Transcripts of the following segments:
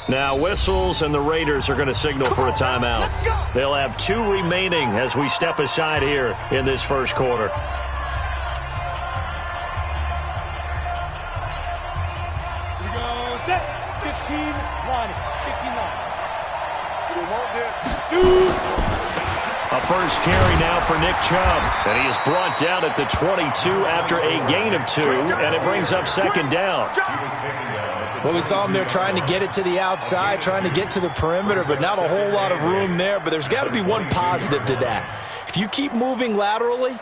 Now whistles, and the Raiders are going to signal for a timeout. They'll have 2 remaining as we step aside here in this first quarter. Here we go. Set. 15-line. 15-line. We want this. Shoot. A first carry now for Nick Chubb. And he is brought down at the 22 after a gain of 2, and it brings up second down. Well, we saw him there trying to get it to the outside, trying to get to the perimeter, but not a whole lot of room there. But there's got to be one positive to that. If you keep moving laterally,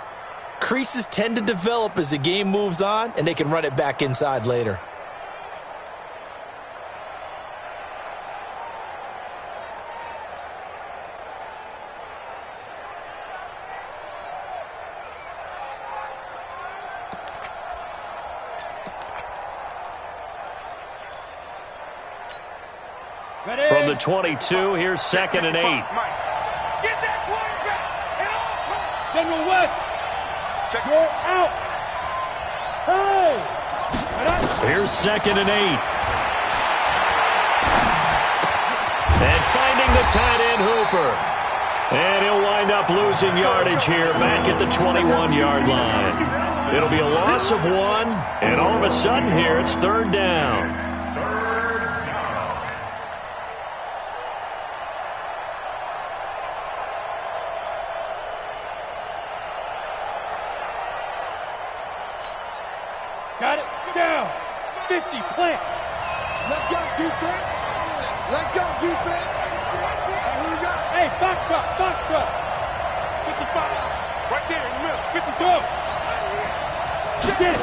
creases tend to develop as the game moves on, and they can run it back inside later. From the 22, here's 2nd and 8. Get that quarterback and all. General West. Go out. Hey. Here's 2nd and 8. And finding the tight end Hooper. And he'll wind up losing yardage here back at the 21-yard line. It'll be a loss of 1, and all of a sudden here it's 3rd down. Got it. Down. 50. Plant. Let go, defense. Let go, defense. Here we go. Hey, box truck. Box truck. 55. Right there in the middle. 50. Go. Get it.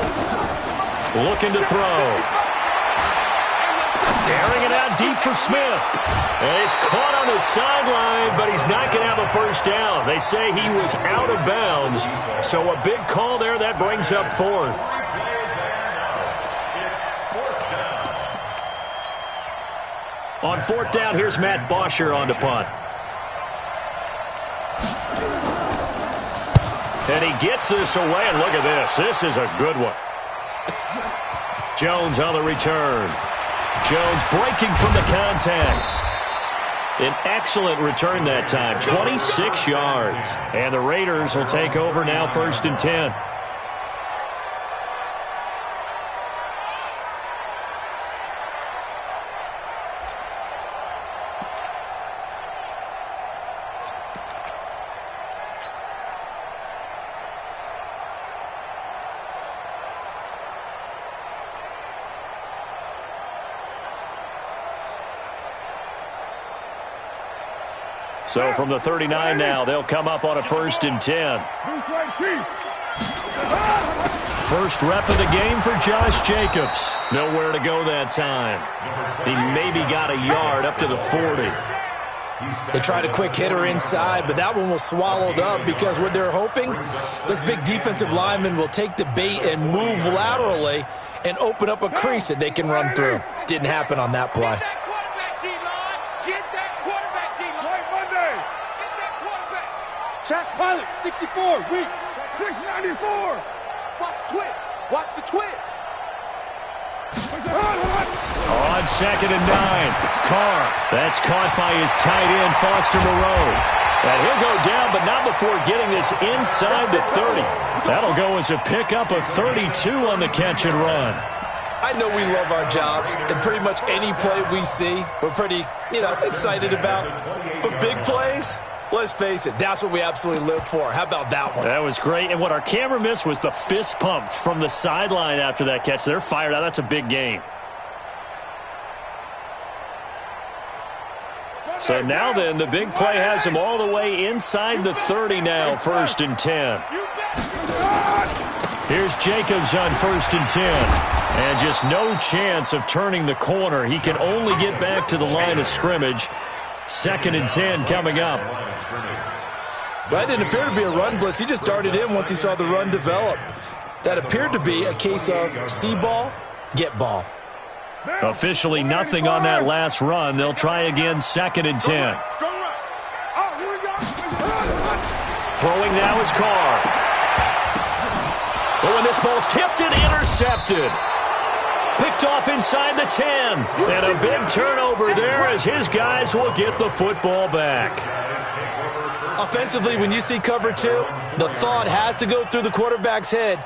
Looking to throw. Airing it out deep for Smith. And he's caught on the sideline, but he's not going to have a first down. They say he was out of bounds. So a big call there. That brings up 4th. On 4th down, here's Matt Bosher on the punt. And he gets this away, and look at this. This is a good one. Jones on the return. Jones breaking from the contact. An excellent return that time, 26 yards. And the Raiders will take over now, 1st and 10. So from the 39 now, they'll come up on a 1st and 10. First rep of the game for Josh Jacobs. Nowhere to go that time. He maybe got a yard up to the 40. They tried a quick hitter inside, but that one was swallowed up because what they're hoping, those big defensive linemen will take the bait and move laterally and open up a crease that they can run through. Didn't happen on that play. Check pilot, 64, weak. 694. Watch the twist. Watch the twist. On 2nd and 9. Carr. That's caught by his tight end, Foster Moreau. And he'll go down, but not before getting this inside the 30. That'll go as a pickup of 32 on the catch and run. I know we love our jobs, and pretty much any play we see, we're pretty, excited about. But big plays, let's face it, that's what we absolutely live for. How about that one? That was great. And what our camera missed was the fist pump from the sideline after that catch. They're fired out. That's a big game. So now then, the big play has him all the way inside the 30 now, 1st and 10. Here's Jacobs on 1st and 10. And just no chance of turning the corner. He can only get back to the line of scrimmage. 2nd and 10 coming up. That didn't appear to be a run blitz. He just darted in once he saw the run develop. That appeared to be a case of see ball, get ball. Officially nothing on that last run. They'll try again, 2nd and 10. Throwing now is Carr. Oh, and this ball's tipped and intercepted. Picked off inside the 10. And a big turnover there as his guys will get the football back. Offensively, when you see cover 2, the thought has to go through the quarterback's head.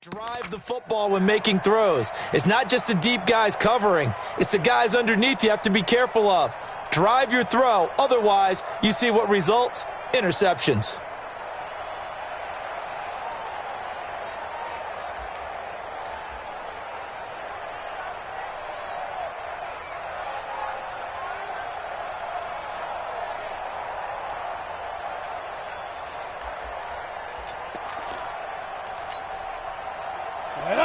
Drive the football when making throws. It's not just the deep guys covering. It's the guys underneath you have to be careful of. Drive your throw. Otherwise, you see what results? Interceptions.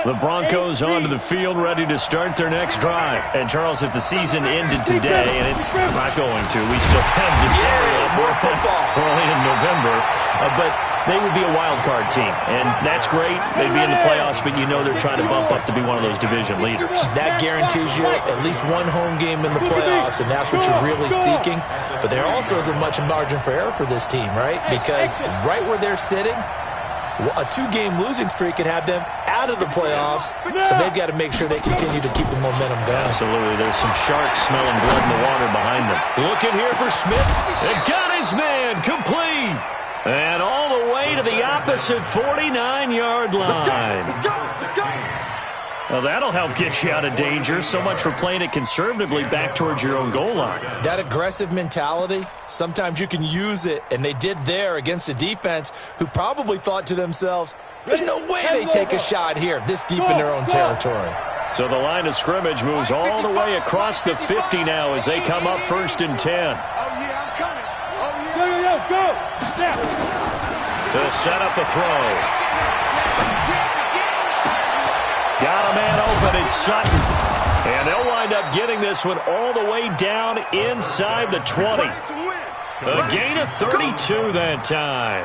The Broncos onto the field, ready to start their next drive. And, Charles, if the season ended today, and it's not going to, we still have December more football early in November, but they would be a wild card team, and that's great. They'd be in the playoffs, but you know they're trying to bump up to be one of those division leaders. That guarantees you at least one home game in the playoffs, and that's what you're really seeking. But there also isn't much margin for error for this team, right? Because right where they're sitting, a 2-game losing streak could have them out of the playoffs, so they've got to make sure they continue to keep the momentum going. Absolutely. There's some sharks smelling blood in the water behind them. Looking here for Smith. And got his man complete. And all the way to the opposite 49-yard line. Let's go. Well, that'll help get you out of danger. So much for playing it conservatively back towards your own goal line. That aggressive mentality, sometimes you can use it, and they did there against a defense who probably thought to themselves, there's no way they take a shot here this deep in their own territory. So the line of scrimmage moves all the way across the 50 now as they come up 1st and 10. Oh, yeah, I'm coming. Oh, yeah. Go. They'll set up a throw. Got a man open, it's Sutton. And they'll wind up getting this one all the way down inside the 20. A gain of 32 that time.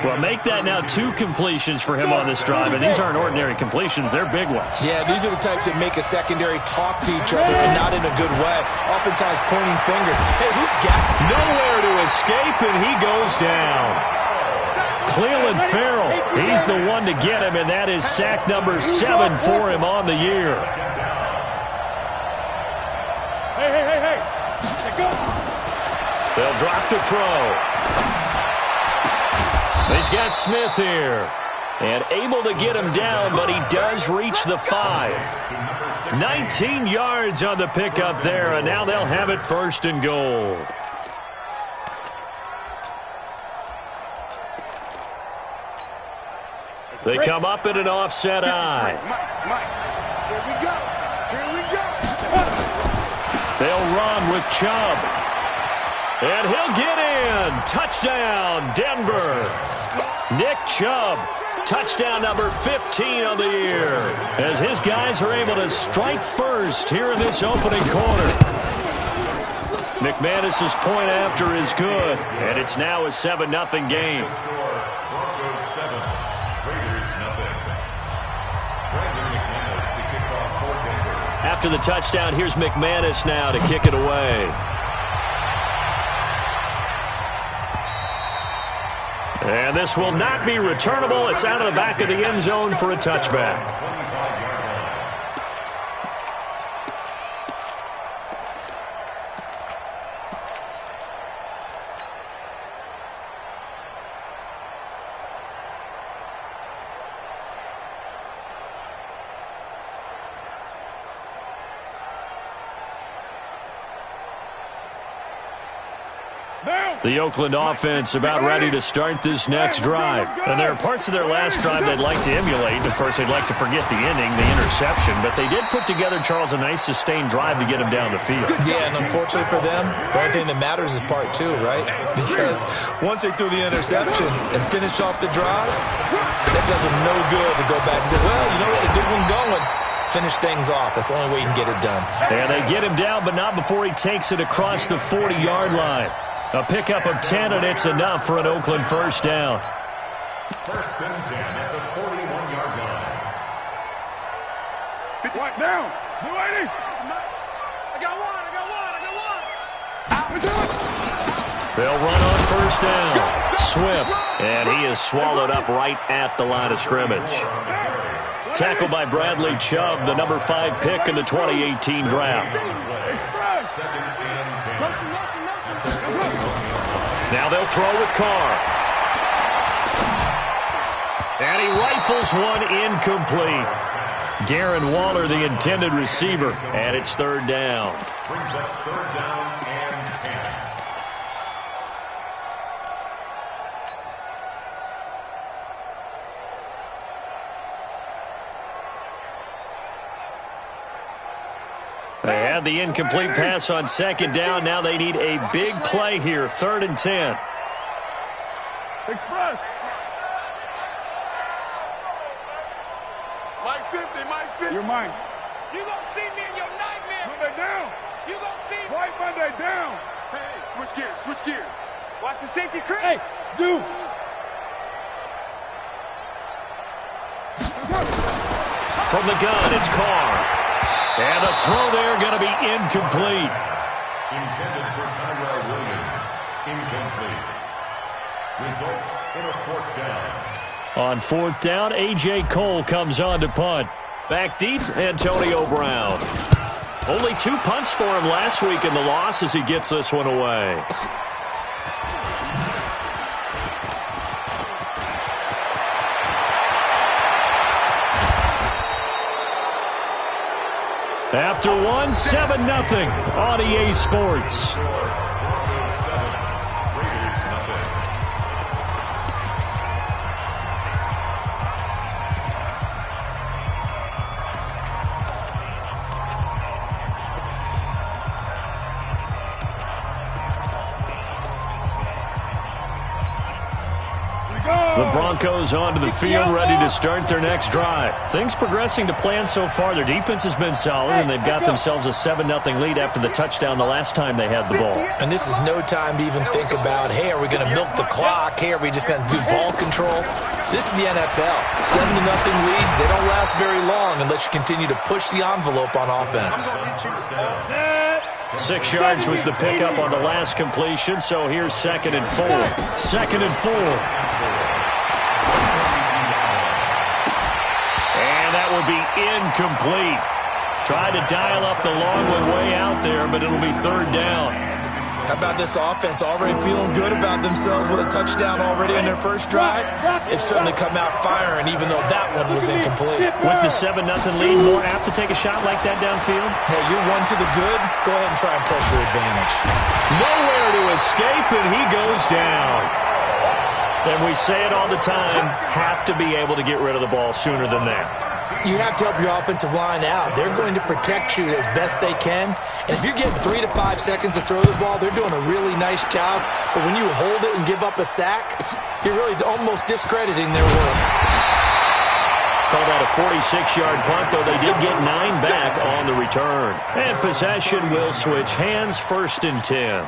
Well, make that now 2 completions for him on this drive, and these aren't ordinary completions, they're big ones. Yeah, these are the types that make a secondary talk to each other and not in a good way. Oftentimes pointing fingers. Hey, who's got nowhere to escape, and he goes down. Cleveland Farrell, he's the one to get him, and that is sack number 7 for him on the year. Hey. Go. They'll drop the throw. He's got Smith here. And able to get him down, but he does reach the 5. 19 yards on the pickup there, and now they'll have it 1st and goal. They come up in an offset eye. Mike. Here we go. They'll run with Chubb. And he'll get in. Touchdown, Denver. Nick Chubb, touchdown number 15 of the year, as his guys are able to strike first here in this opening quarter. McManus's point after is good, and it's now a 7-0 game. After the touchdown, here's McManus now to kick it away. And this will not be returnable. It's out of the back of the end zone for a touchback. The Oakland offense about ready to start this next drive. And there are parts of their last drive they'd like to emulate. Of course, they'd like to forget the inning, the interception. But they did put together, Charles, a nice sustained drive to get him down the field. Yeah, and unfortunately for them, the only thing that matters is part 2, right? Because once they threw the interception and finished off the drive, that does them no good to go back and say, well, you know, we had a good one going. Finish things off. That's the only way you can get it done. And they get him down, but not before he takes it across the 40-yard line. A pickup of 10, and it's enough for an Oakland first down. First and 10 at the 41-yard line. 51 down. New 80. I got one. They'll run on first down. Swift, and he is swallowed up right at the line of scrimmage. Tackled by Bradley Chubb, the number 5 pick in the 2018 draft. Now they'll throw with Carr. And he rifles one incomplete. Darren Waller, the intended receiver, and it's third down. Brings up third down and 10. They had the incomplete pass on second down. Now they need a big play here. Third and 10. Express. Mike 50. You're mine. You gonna see me in your nightmare. Monday down. You gonna see me. Right Monday down. Hey, switch gears. Watch the safety crew. Hey, zoom. From the gun, it's Carr. And the throw there going to be incomplete. Intended for Tyrell Williams. Incomplete. Results in a fourth down. On fourth down, A.J. Cole comes on to punt. Back deep, Antonio Brown. Only 2 punts for him last week in the loss as he gets this one away. After one, 7-0 on EA Sports. The Broncos onto the field, ready to start their next drive. Things progressing to plan so far. Their defense has been solid, and they've got themselves a 7-0 lead after the touchdown the last time they had the ball. And this is no time to even think about, hey, are we going to milk the clock? Hey, are we just going to do ball control? This is the NFL. 7-0 leads, they don't last very long unless you continue to push the envelope on offense. 6 yards was the pickup on the last completion, so here's 2nd and 4. 2nd and 4. And that will be incomplete. Tried to dial up the long one way out there, but it'll be third down. How about this offense already feeling good about themselves with a touchdown already in their first drive? They've certainly come out firing, even though that one was incomplete. With the 7-0 lead, more apt to take a shot like that downfield? Hey, you're one to the good. Go ahead and try and press your advantage. Nowhere to escape, and he goes down. And we say it all the time, have to be able to get rid of the ball sooner than that. You have to help your offensive line out. They're going to protect you as best they can. And if you're getting 3 to 5 seconds to throw the ball, they're doing a really nice job. But when you hold it and give up a sack, you're really almost discrediting their work. Called out a 46-yard punt, though they did get 9 back on the return. And possession will switch hands, 1st and 10.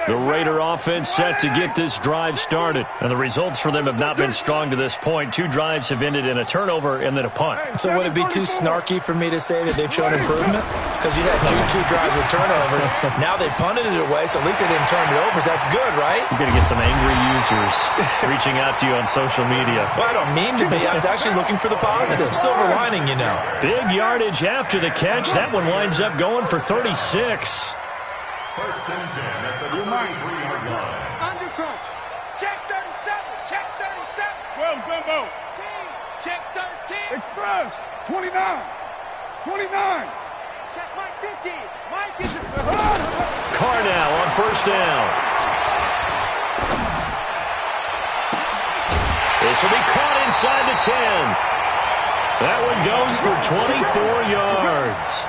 The Raider offense set to get this drive started. And the results for them have not been strong to this point. 2 drives have ended in a turnover and then a punt. So would it be too snarky for me to say that they've shown improvement? Because you had 2 drives with turnovers. Now they punted it away, so at least they didn't turn it over. So that's good, right? You're going to get some angry users reaching out to you on social media. Well, I don't mean to be. I was actually looking for the positive. Silver lining, you know. Big yardage after the catch. That one winds up going for 36. First and 10 at the 33-yard line. Under crunch. Check 37. Check 37. Well, Gumbo. Team. Check 13. Express. 29. 29. 20. Mike is... Carr now on first down. This will be caught inside the 10. That one goes for 24 yards.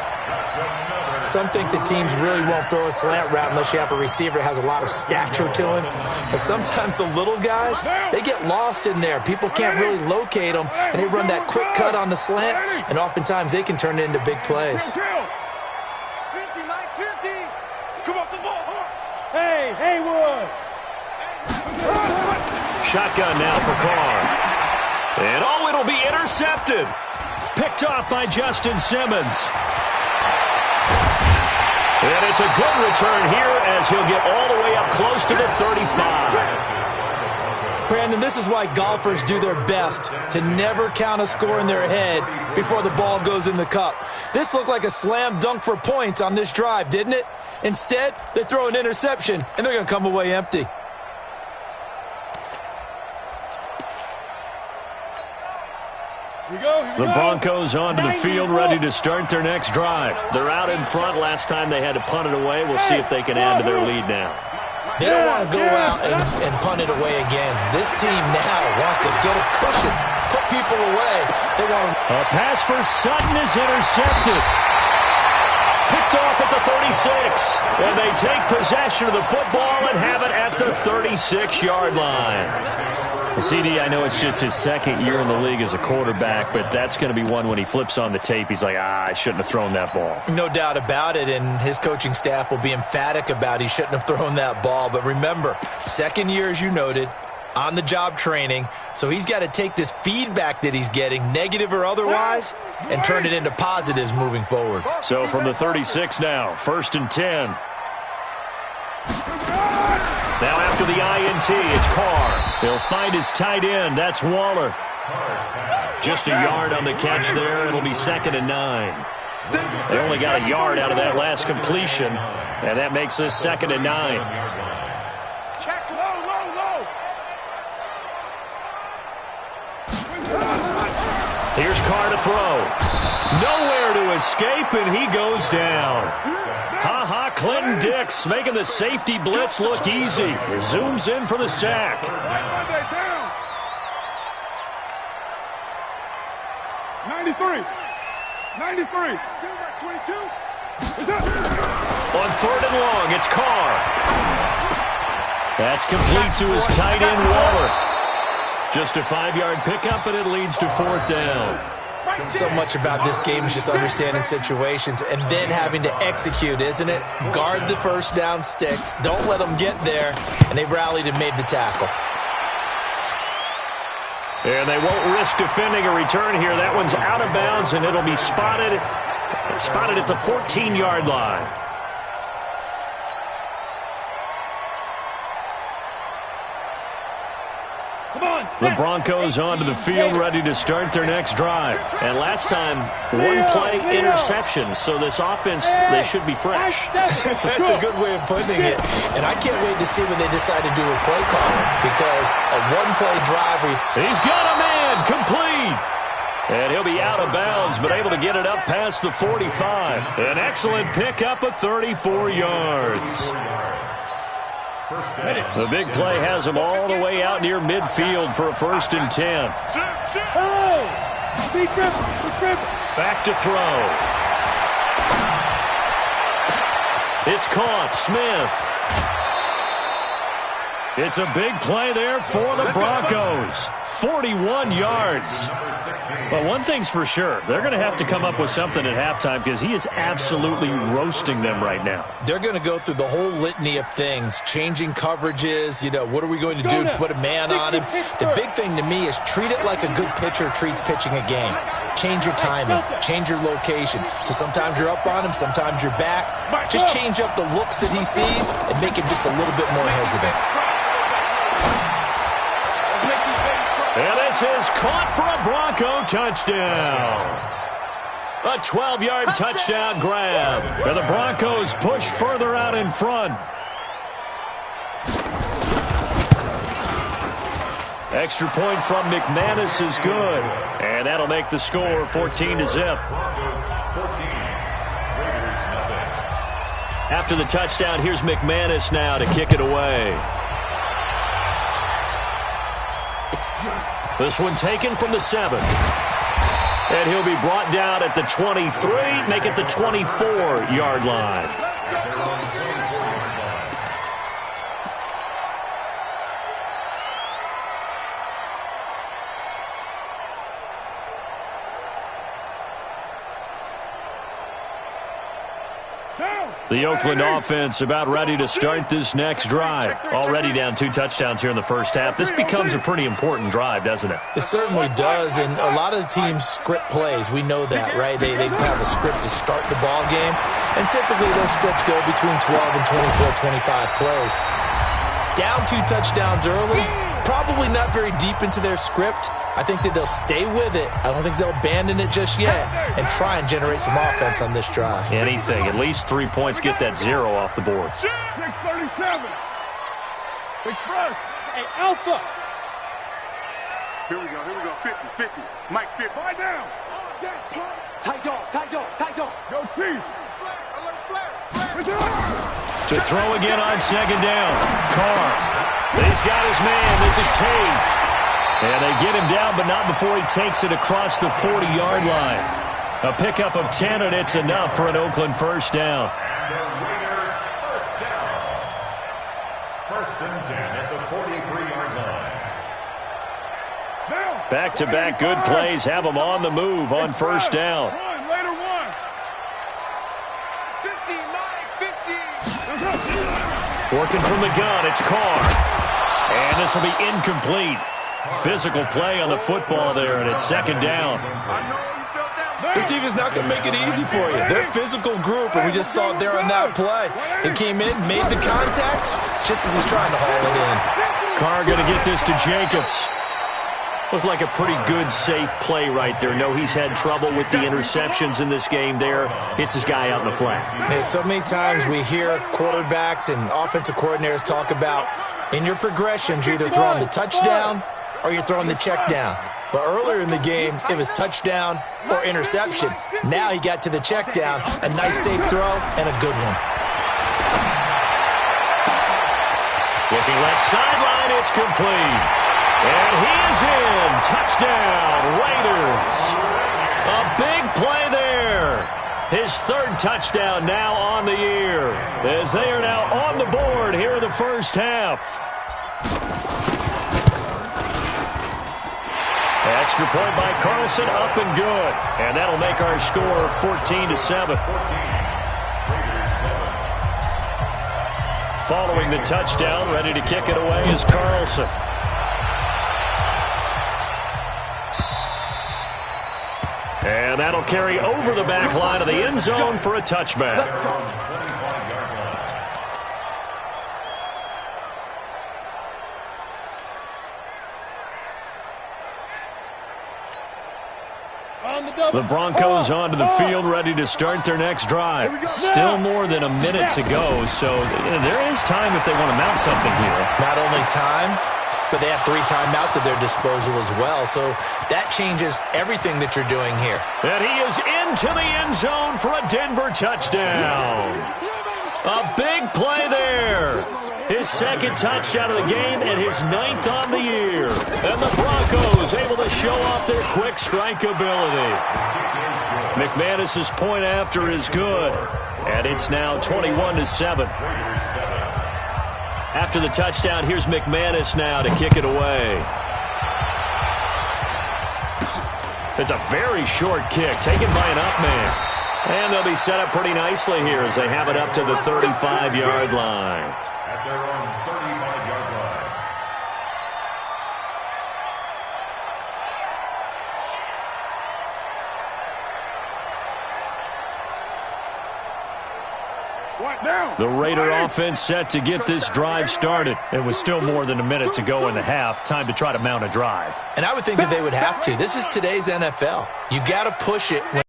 Some think the teams really won't throw a slant route unless you have a receiver that has a lot of stature to him. But sometimes the little guys, they get lost in there. People can't really locate them, and they run that quick cut on the slant, and oftentimes they can turn it into big plays. 50, Mike, 50. Come off the ball. Hey, Haywood. Shotgun now for Carr. And it'll be intercepted. Picked off by Justin Simmons. And it's a good return here as he'll get all the way up close to the 35. Brandon, this is why golfers do their best to never count a score in their head before the ball goes in the cup. This looked like a slam dunk for points on this drive, didn't it? Instead, they throw an interception, and they're going to come away empty. The Broncos onto the field, ready to start their next drive. They're out in front. Last time they had to punt it away. We'll see if they can add to their lead now. They don't want to go out and punt it away again. This team now wants to get a cushion, put people away. They want a pass for Sutton is intercepted. Picked off at the 36. And they take possession of the football and have it at the 36-yard line. CD, I know it's just his second year in the league as a quarterback, but that's going to be one when he flips on the tape. He's like, I shouldn't have thrown that ball. No doubt about it, and his coaching staff will be emphatic about he shouldn't have thrown that ball. But remember, second year, as you noted, on-the-job training, so he's got to take this feedback that he's getting, negative or otherwise, and turn it into positives moving forward. So from the 36 now, 1st and 10. Now after the INT, it's Carr. He'll find his tight end. That's Waller. Just a yard on the catch there. It'll be 2nd and 9. They only got a yard out of that last completion, and that makes this 2nd and 9. Check low, low, low. Here's Carr to throw. Nowhere to escape, and he goes down. Ha-ha, Clinton Dix making the safety blitz look easy. Zooms in for the sack. 93. 93. 22. On 3rd and long, it's Carr. That's complete to his tight end, Waller. Just a 5-yard pickup, and it leads to 4th down. So much about this game is just understanding situations and then having to execute, isn't it? Guard the first down sticks. Don't let them get there. And they've rallied and made the tackle. And they won't risk defending a return here. That one's out of bounds, and it'll be spotted at the 14-yard line. The Broncos onto the field, ready to start their next drive. And last time, one play interception. So this offense, they should be fresh. That's a good way of putting it. And I can't wait to see when they decide to do a play calling, because a one-play drive. He's got a man complete. And he'll be out of bounds, but able to get it up past the 45. An excellent pickup of 34 yards. The big play has him all the way out near midfield for a 1st and 10. Back to throw. It's caught. Smith. It's a big play there for the Broncos. 41 yards. Well, one thing's for sure. They're going to have to come up with something at halftime because he is absolutely roasting them right now. They're going to go through the whole litany of things, changing coverages, what are we going to do to put a man on him? The big thing to me is treat it like a good pitcher treats pitching a game. Change your timing, change your location. So sometimes you're up on him, sometimes you're back. Just change up the looks that he sees and make him just a little bit more hesitant. And this is caught for a Bronco touchdown. A 12-yard touchdown grab. And the Broncos push further out in front. Extra point from McManus is good. And that'll make the score 14-0. After the touchdown, here's McManus now to kick it away. This one taken from the 7. And he'll be brought down at the 23, make it the 24-yard line. The Oakland offense about ready to start this next drive. Already down 2 touchdowns here in the first half. This becomes a pretty important drive, doesn't it? It certainly does, and a lot of the teams script plays. We know that, right? They have a script to start the ball game, and typically those scripts go between 12 and 24, 25 plays. Down 2 touchdowns early, probably not very deep into their script. I think that they'll stay with it. I don't think they'll abandon it just yet and try and generate some offense on this drive. Anything. At least 3 points, get that 0 off the board. 637. Express. Hey, Alpha. Here we go. 50, 50. Mike 50. Right down. Tight dog. Go Chiefs. To throw again on 2nd down. Carr. He's got his man. This is Tate. And they get him down, but not before he takes it across the 40-yard line. A pickup of 10, and it's enough for an Oakland first down. First and 10 at the 43-yard line. Back-to-back good plays have them on the move on first down. Later one. 50. Working from the gun, it's Carr. And this will be incomplete. Physical play on the football there, and it's 2nd down. This defense is not going to make it easy for you. They're a physical group, and we just saw it there on that play. He came in, made the contact, just as he's trying to haul it in. Carr going to get this to Jacobs. Looked like a pretty good, safe play right there. No, he's had trouble with the interceptions in this game there. Hits his guy out in the flat. Yeah, so many times we hear quarterbacks and offensive coordinators talk about in your progressions, you're either throwing the touchdown or you're throwing the check down. But earlier in the game, it was touchdown or interception. Now he got to the check down, a nice safe throw, and a good one. Looking left sideline, it's complete. And he is in. Touchdown, Raiders. A big play there. His 3rd touchdown now on the year, as they are now on the board here in the first half. Extra point by Carlson, up and good. And that'll make our score 14-7. Following the touchdown, ready to kick it away is Carlson. And that'll carry over the back line of the end zone for a touchback. The Broncos onto the field, ready to start their next drive. Still more than a minute to go, so there is time if they want to mount something here. Not only time, but they have 3 timeouts at their disposal as well, so that changes everything that you're doing here. And he is into the end zone for a Denver touchdown. A big play there. His 2nd touchdown of the game and his 9th on the year. And the Broncos able to show off their quick strike ability. McManus's point after is good. And it's now 21-7. After the touchdown, here's McManus now to kick it away. It's a very short kick, taken by an up man. And they'll be set up pretty nicely here as they have it up to the 35-yard line. At their own 35-yard line. The Raider offense set to get this drive started. It was still more than a minute to go in the half. Time to try to mount a drive. And I would think that they would have to. This is today's NFL. You got to push it when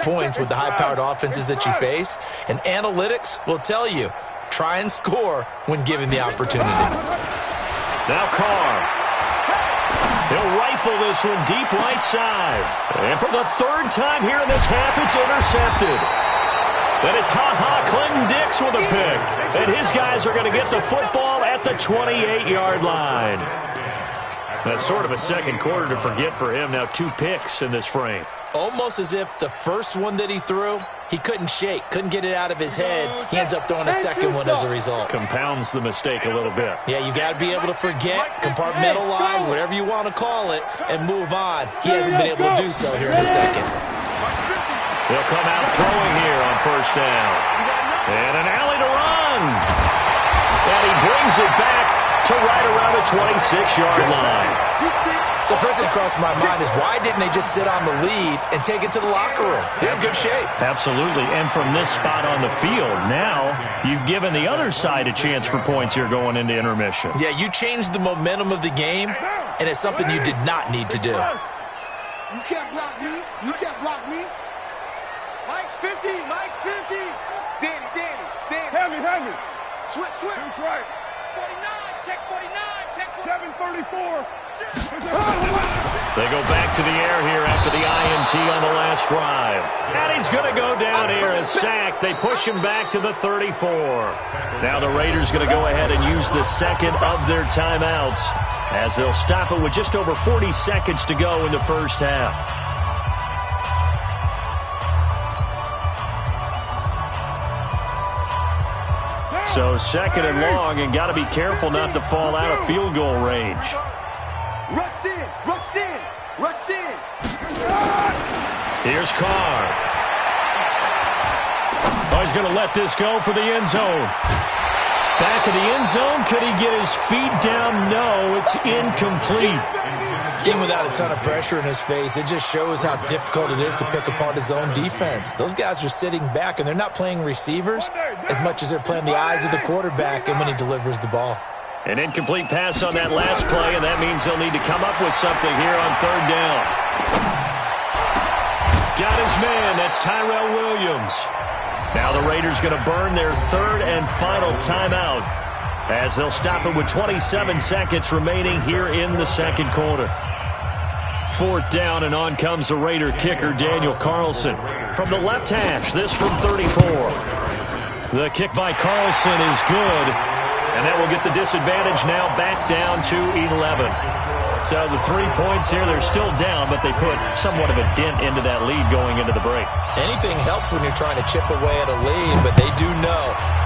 points with the high-powered offenses that you face. And analytics will tell you, try and score when given the opportunity. Now Carr. He'll rifle rifle this one deep right side. And for the third time here in this half, it's intercepted. And it's Clinton Dix with a pick. And his guys are going to get the football at the 28-yard line. That's sort of a second quarter to forget for him. Now 2 picks in this frame. Almost as if the first one that he threw, he couldn't shake, couldn't get it out of his head. He ends up throwing a second one as a result. Compounds the mistake a little bit. Yeah, you got to be able to forget, compartmentalize, whatever you want to call it, and move on. He hasn't been able to do so here in the second. He'll come out throwing here on first down. And an alley to run. And he brings it back to right around the 26-yard line. So first thing that crossed my mind is why didn't they just sit on the lead and take it to the locker room? They're in good shape. Absolutely. And from this spot on the field, now you've given the other side a chance for points here going into intermission. Yeah, you changed the momentum of the game, and it's something you did not need to do. You can't block me. You can't block me. Mike's 50. Mike's 50. Danny. Have me. Switch. That's right. 49, check 49, check 49. 734. They go back to the air here after the INT on the last drive. And he's going to go down here as sacked. They push him back to the 34. Now the Raiders going to go ahead and use the second of their timeouts as they'll stop it with just over 40 seconds to go in the first half. So second and long, and got to be careful not to fall out of field goal range. Rush in. Here's Carr. Oh, he's going to let this go for the end zone. Back of the end zone. Could he get his feet down? No, it's incomplete. Even without a ton of pressure in his face, it just shows how difficult it is to pick apart his own defense. Those guys are sitting back, and they're not playing receivers as much as they're playing the eyes of the quarterback and when he delivers the ball. An incomplete pass on that last play, and that means they'll need to come up with something here on third down. Got his man. That's Tyrell Williams. Now the Raiders going to burn their third and final timeout as they'll stop it with 27 seconds remaining here in the second quarter. Fourth down, and on comes the Raider kicker, Daniel Carlson. From the left hash, this from 34. The kick by Carlson is good, and that will get the disadvantage now back down to 11. So the 3 points here, they're still down, but they put somewhat of a dent into that lead going into the break. Anything helps when you're trying to chip away at a lead, but they do know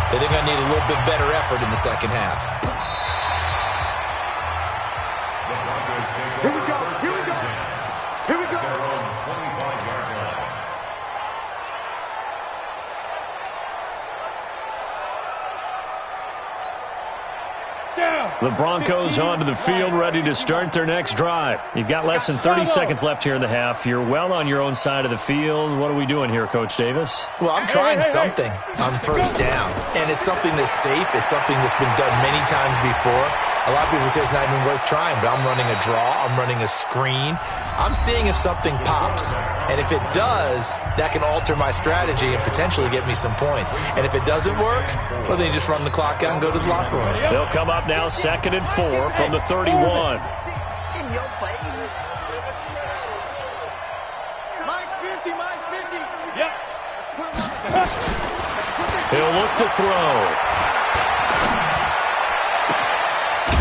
that they're going to need a little bit better effort in the second half. Here we go. The Broncos onto the field, ready to start their next drive. You've got less than 30 seconds left here in the half. You're well on your own side of the field. What are we doing here, Coach Davis? Well, I'm trying something on first down, and it's something that's safe. It's something that's been done many times before. A lot of people say it's not even worth trying, but I'm running a draw. I'm running a screen. I'm seeing if something pops, and if it does, that can alter my strategy and potentially get me some points. And if it doesn't work, well, then you just run the clock out and go to the locker room. They'll come up now 2nd and 4 from the 31. In your face. Mike's 50. Yep. Put him on. He'll look to throw.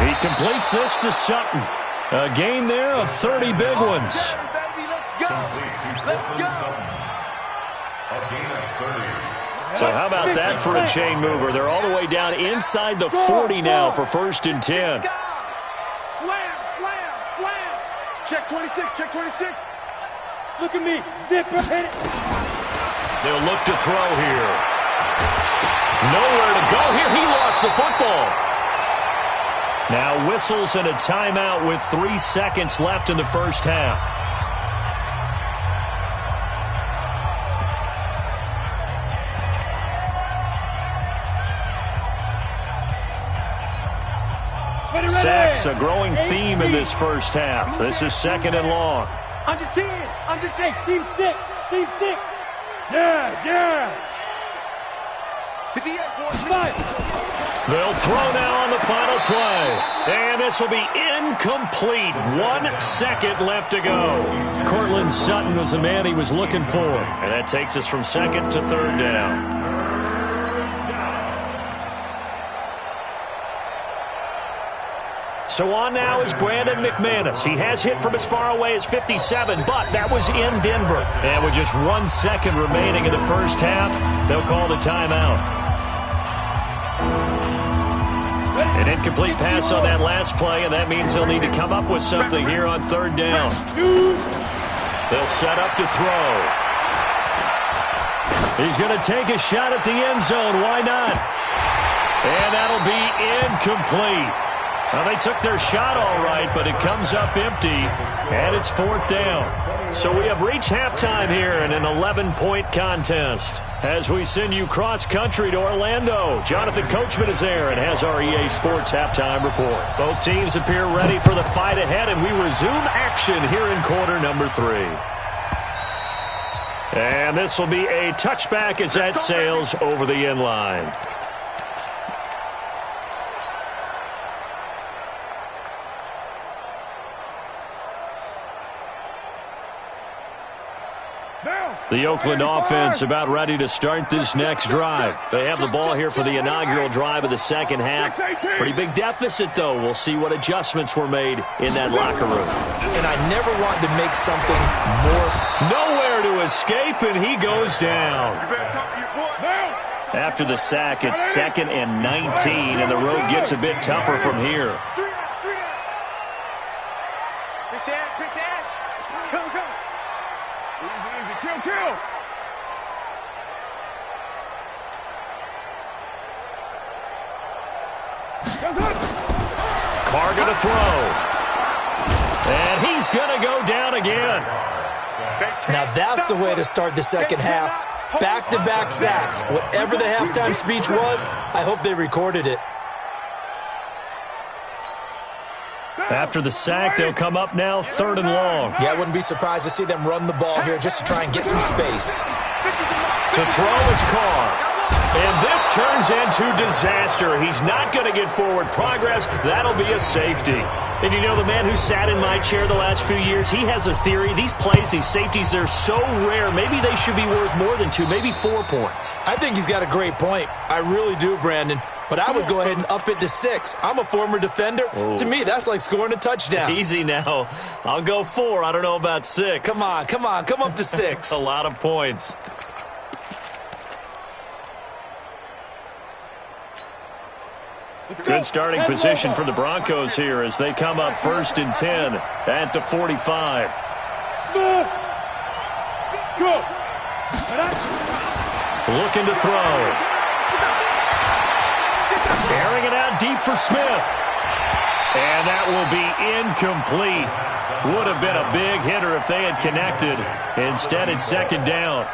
He completes this to Sutton. A gain there of 30 big ones. So how about that for a chain mover? They're all the way down inside the 40 now for 1st and 10. Slam. Check 26. Look at me. Zipper, hit it. They'll look to throw here. Nowhere to go here. He lost the football. Now whistles and a timeout with 3 seconds left in the first half. Sacks, a growing theme in this first half. This is 2nd and long. Under 10. Team 6. Yes. 58, boys. 5. They'll throw now on the final play. And this will be incomplete. 1 second left to go. Cortland Sutton was the man he was looking for. And that takes us from second to third down. So on now is Brandon McManus. He has hit from as far away as 57, but that was in Denver. And with just 1 second remaining in the first half, they'll call the timeout. An incomplete pass on that last play, and that means they'll need to come up with something here on third down. They'll set up to throw. He's going to take a shot at the end zone. Why not? And that'll be incomplete. Well, they took their shot all right, but it comes up empty, and it's fourth down. So we have reached halftime here in an 11-point contest. As we send you cross-country to Orlando, Jonathan Coachman is there and has our EA Sports halftime report. Both teams appear ready for the fight ahead, and we resume action here in quarter number 3. And this will be a touchback as that sails over the end line. The Oakland offense about ready to start this next drive. They have the ball here for the inaugural drive of the second half. Pretty big deficit, though. We'll see what adjustments were made in that locker room. And I never wanted to make something more. Nowhere to escape, and he goes down. After the sack, it's 2nd and 19, and the road gets a bit tougher from here. Carr going to throw. And he's going to go down again. Now that's the way to start the second half. Back-to-back sacks. Whatever the halftime speech was, I hope they recorded it. After the sack, they'll come up now 3rd and long. Yeah, I wouldn't be surprised to see them run the ball here just to try and get some space. To throw, it's Carr. And this turns into disaster. He's not going to get forward progress. That'll be a safety. And you know, the man who sat in my chair the last few years, he has a theory. These plays, these safeties, they're so rare. Maybe they should be worth more than 2, maybe 4 points. I think he's got a great point. I really do, Brandon. But I would go ahead and up it to 6. I'm a former defender. Oh. To me, that's like scoring a touchdown. Easy now. I'll go 4. I don't know about 6. Come on. Come up to 6. A lot of points. Good starting position for the Broncos here as they come up 1st and 10 at the 45. Looking to throw. Airing it out deep for Smith. And that will be incomplete. Would have been a big hitter if they had connected. Instead, it's 2nd down.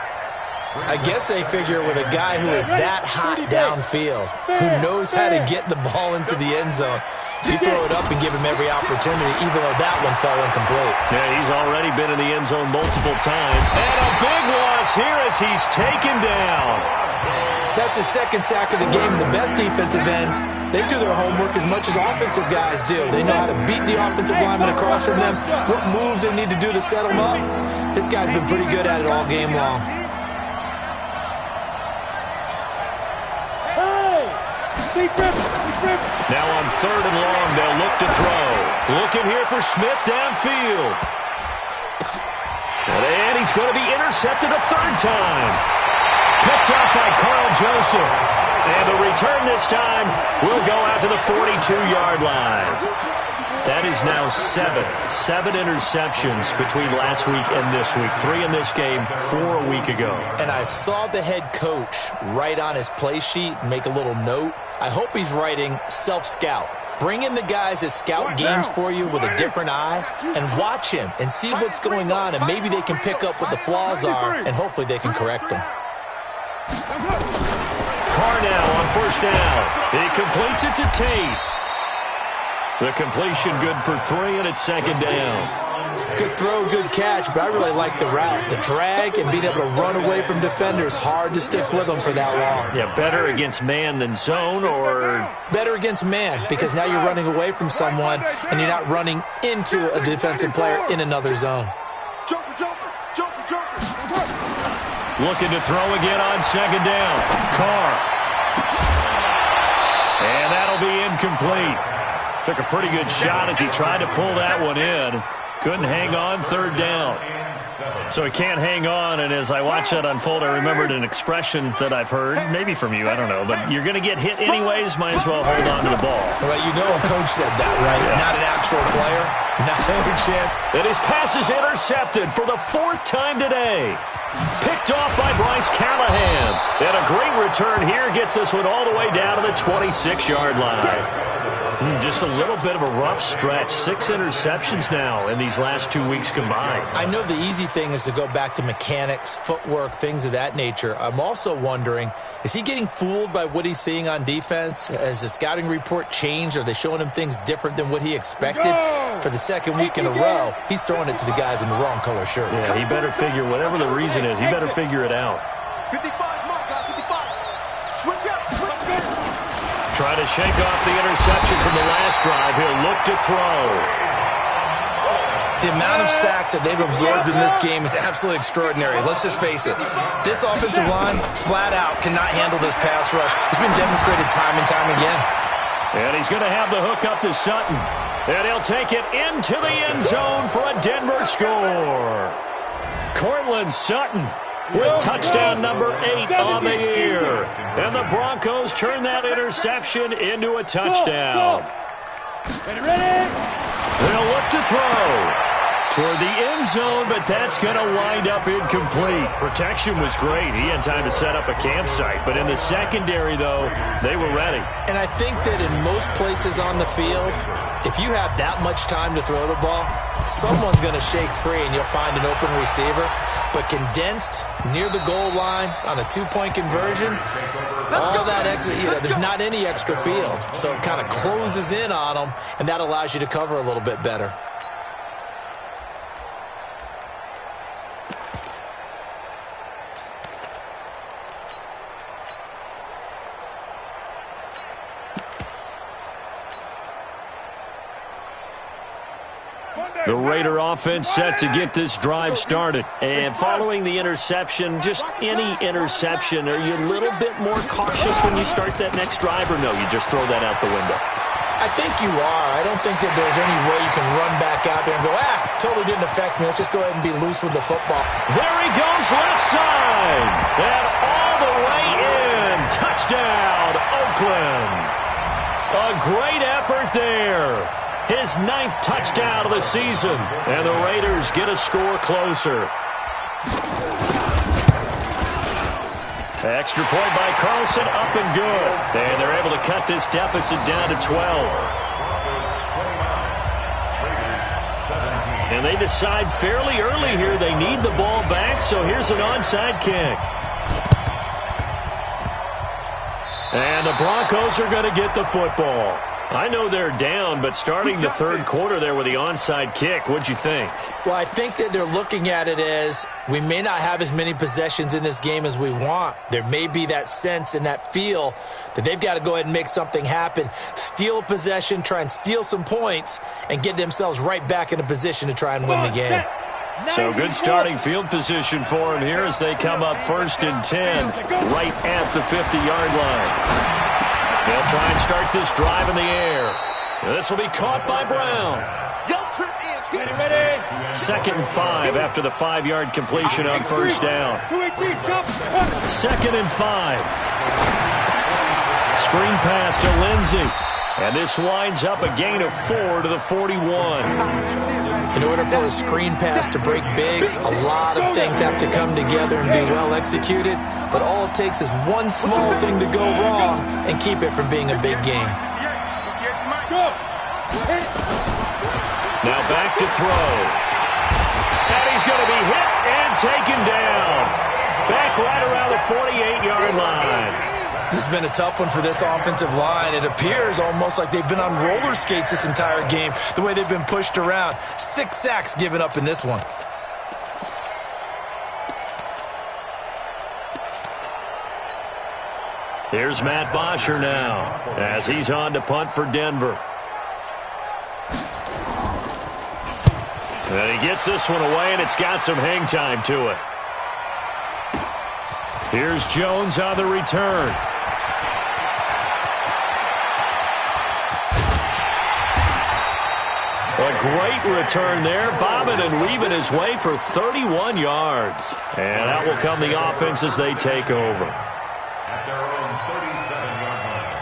I guess they figure with a guy who is that hot downfield, who knows how to get the ball into the end zone, you throw it up and give him every opportunity, even though that one fell incomplete. Yeah, he's already been in the end zone multiple times. And a big loss here as he's taken down. That's the 2nd sack of the game. The best defensive ends, they do their homework as much as offensive guys do. They know how to beat the offensive lineman across from them, what moves they need to do to set them up. This guy's been pretty good at it all game long. Now on 3rd and long, they'll look to throw. Looking here for Smith downfield. And he's going to be intercepted a 3rd time. Picked up by Carl Joseph. And the return this time will go out to the 42-yard line. That is now 7 interceptions between last week and this week. 3 in this game, 4 a week ago. And I saw the head coach write on his play sheet and make a little note. I hope he's writing self-scout. Bring in the guys that scout games for you with a different eye and watch him and see what's going on, and maybe they can pick up what the flaws are, and hopefully they can correct them. Carr now on 1st down. He completes it to Tate. The completion good for 3, and it's 2nd down. Good throw, good catch, but I really like the route. The drag and being able to run away from defenders, hard to stick with them for that long. Yeah, better against man than zone, or? Better against man, because now you're running away from someone and you're not running into a defensive player in another zone. Looking to throw again on second down. Carr. And that'll be incomplete. Took a pretty good shot as he tried to pull that one in. Couldn't hang on, third down. So he can't hang on, and as I watch that unfold, I remembered an expression that I've heard, maybe from you, I don't know, but you're going to get hit anyways, might as well hold on to the ball. Well, you know a coach said that, right? Yeah. Not an actual player. No chance. And his pass is intercepted for the fourth time today. Picked off by Bryce Callahan. And a great return here gets this one all the way down to the 26-yard line. Just a little bit of a rough stretch. 6 interceptions now in these last 2 weeks combined. I know the easy thing is to go back to mechanics, footwork, things of that nature. I'm also wondering, is he getting fooled by what he's seeing on defense? Has the scouting report changed? Are they showing him things different than what he expected? For the second week in a row, he's throwing it to the guys in the wrong color shirts. Yeah, he better figure, whatever the reason is, he better figure it out. 55, mark out, 55. Switch up, switch up. Try to shake off the interception from the last drive. He'll look to throw. The amount of sacks that they've absorbed in this game is absolutely extraordinary. Let's just face it. This offensive line, flat out, cannot handle this pass rush. It's been demonstrated time and time again. And he's going to have the hook up to Sutton. And he'll take it into the end zone for a Denver score. Cortland Sutton with touchdown number 8 on the year. And the Broncos turn that interception into a touchdown. Ready? They'll look to throw toward the end zone, but that's going to wind up incomplete. Protection was great. He had time to set up a campsite. But in the secondary, though, they were ready. And I think that in most places on the field, if you have that much time to throw the ball, someone's going to shake free and you'll find an open receiver. But condensed near the goal line on a 2-point conversion, all that exit, there's not any extra field. So it kind of closes in on them, and that allows you to cover a little bit better. The Raider offense set to get this drive started. And following the interception, just any interception, are you a little bit more cautious when you start that next drive, or no, you just throw that out the window? I think you are. I don't think that there's any way you can run back out there and go, totally didn't affect me. Let's just go ahead and be loose with the football. There he goes, left side. And all the way in. Touchdown, Oakland. A great effort there. His 9th touchdown of the season, and the Raiders get a score closer. Extra point by Carlson, up and good. And they're able to cut this deficit down to 12. And they decide fairly early here they need the ball back, so here's an onside kick. And the Broncos are going to get the football. I know they're down, but starting the third quarter there with the onside kick, what'd you think? Well, I think that they're looking at it as we may not have as many possessions in this game as we want. There may be that sense and that feel that they've got to go ahead and make something happen, steal a possession, try and steal some points, and get themselves right back in a position to try and win the game. So good starting field position for them here as they come up 1st and 10 right at the 50-yard line. They'll try and start this drive in the air. This will be caught by Brown. 2nd and 5 after the 5-yard completion on 1st down. 2nd and 5. Screen pass to Lindsey. And this winds up a gain of 4 to the 41. In order for a screen pass to break big, a lot of things have to come together and be well executed. But all it takes is one small thing to go wrong and keep it from being a big game. Now back to throw. And he's going to be hit and taken down. Back right around the 48-yard line. This has been a tough one for this offensive line. It appears almost like they've been on roller skates this entire game, the way they've been pushed around. 6 sacks given up in this one. Here's Matt Bosher now as he's on to punt for Denver. And he gets this one away, and it's got some hang time to it. Here's Jones on the return. A great return there, bobbing and weaving his way for 31 yards. And out will come the offense as they take over. At their own 37-yard line.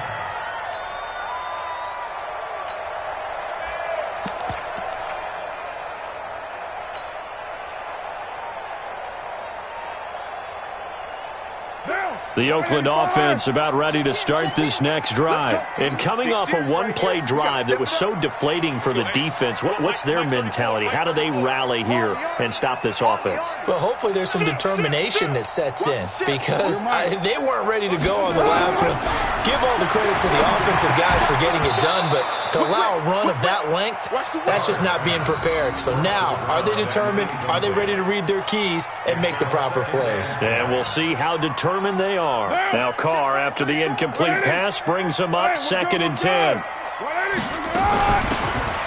The Oakland offense about ready to start this next drive. And coming off a one-play drive that was so deflating for the defense, what's their mentality? How do they rally here and stop this offense? Well, hopefully there's some determination that sets in because they weren't ready to go on the last one. Give all the credit to the offensive guys for getting it done, but to allow a run of that length, that's just not being prepared. So now, are they determined? Are they ready to read their keys and make the proper plays? And we'll see how determined they are. Now Carr, after the incomplete pass, brings him up 2nd and 10.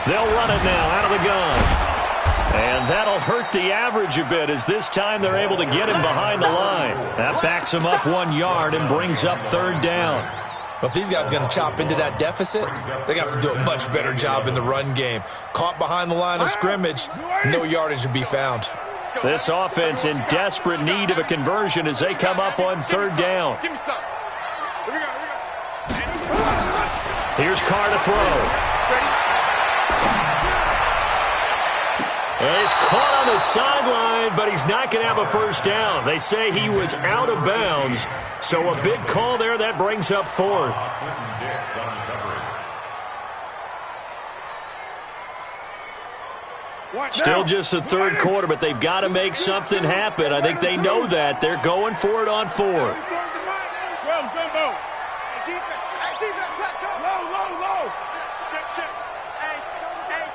They'll run it now out of the gun. And that'll hurt the average a bit as this time they're able to get him behind the line. That backs him up 1 yard and brings up 3rd down. Well, if these guys are going to chop into that deficit, they're going to have to do a much better job in the run game. Caught behind the line of scrimmage, no yardage to be found. This offense in desperate need of a conversion as they come up on 3rd down. Give me some. Here we go. Here's Carr to throw. And he's caught on the sideline, but he's not going to have a first down. They say he was out of bounds, so a big call there that brings up 4th. Still just the 3rd quarter, but they've got to make something happen. I think they know that. They're going for it on 4th. Go. Hey, defense, let's go. Low. Check. Hey,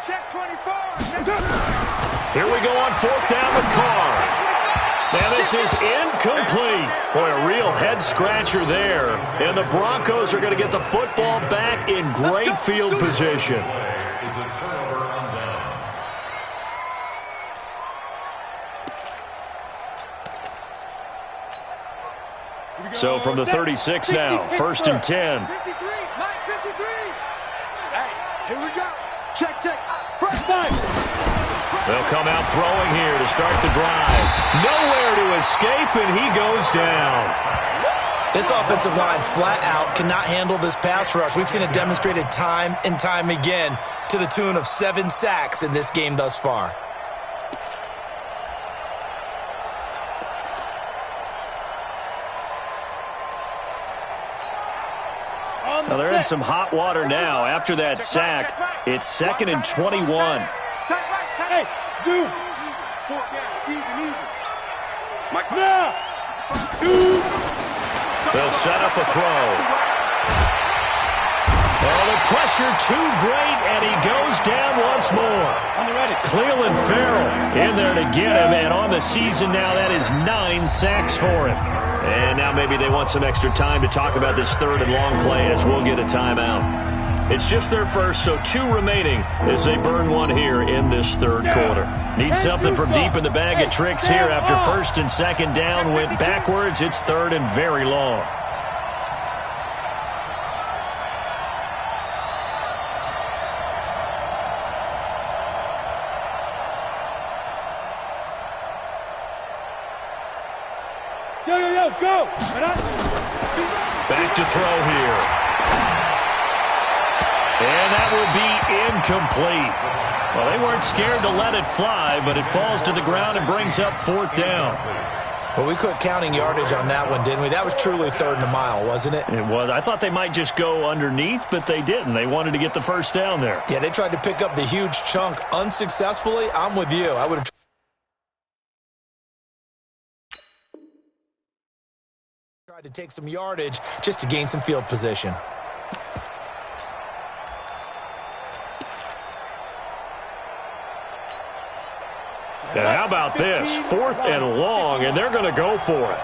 check 24. Here we go on 4th down with Carr. Now this is incomplete. Boy, a real head-scratcher there. And the Broncos are going to get the football back in great field position. So from the 36 now, 1st and 10. 53, Mike 53. Hey, here we go. Check. First down. They'll come out throwing here to start the drive. Nowhere to escape, and he goes down. This offensive line flat out cannot handle this pass rush. We've seen it demonstrated time and time again to the tune of 7 sacks in this game thus far. Now they're in some hot water now. After that sack, it's 2nd and 21. Hey, zoom. Even. Mike. Now. 2. They'll set up a throw. Oh, the pressure too great, and he goes down once more. Cleveland Farrell in there to get him, and on the season now, that is 9 sacks for him. And now maybe they want some extra time to talk about this 3rd and long play as we'll get a timeout. It's just their first, so 2 remaining as they burn one here in this 3rd quarter. Need something from deep in the bag of tricks here after 1st and 2nd down went backwards. It's 3rd and very long. Go. Back to throw here. And that will be incomplete. Well, they weren't scared to let it fly, but it falls to the ground and brings up 4th down. Well, we quit counting yardage on that one, didn't we? That was truly 3rd and a mile, wasn't it? It was. I thought they might just go underneath, but they didn't. They wanted to get the first down there. Yeah, they tried to pick up the huge chunk unsuccessfully. I'm with you. I would have tried tried to take some yardage just to gain some field position. And how about this? 4th and long, and they're going to go for it.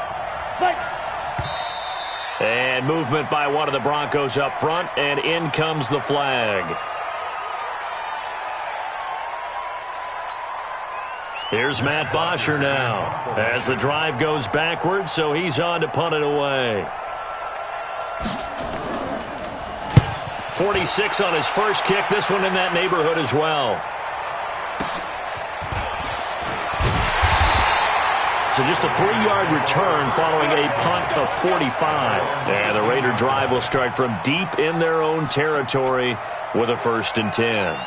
And movement by one of the Broncos up front, and in comes the flag. Here's Matt Bosher now as the drive goes backwards, so he's on to punt it away. 46 on his first kick, this one in that neighborhood as well. So just a 3-yard return following a punt of 45. And the Raider drive will start from deep in their own territory with a 1st and 10.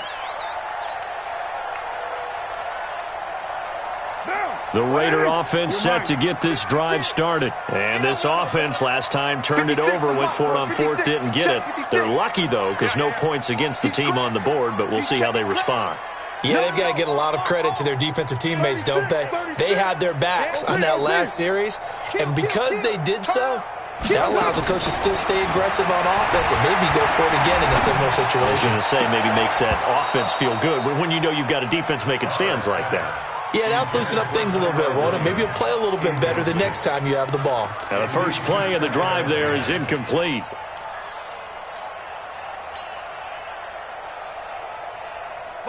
The Raider offense set to get this drive started. And this offense last time turned it over, went for it on 4th, didn't get it. They're lucky, though, because no points against the team on the board, but we'll see how they respond. Yeah, they've got to get a lot of credit to their defensive teammates, don't they? They had their backs on that last series, and because they did so, that allows the coach to still stay aggressive on offense and maybe go for it again in a similar situation. I was going to say maybe makes that offense feel good when you know you've got a defense making stands like that. Yeah, that'll loosen up things a little bit, won't it? Maybe you'll play a little bit better the next time you have the ball. Now the first play of the drive there is incomplete.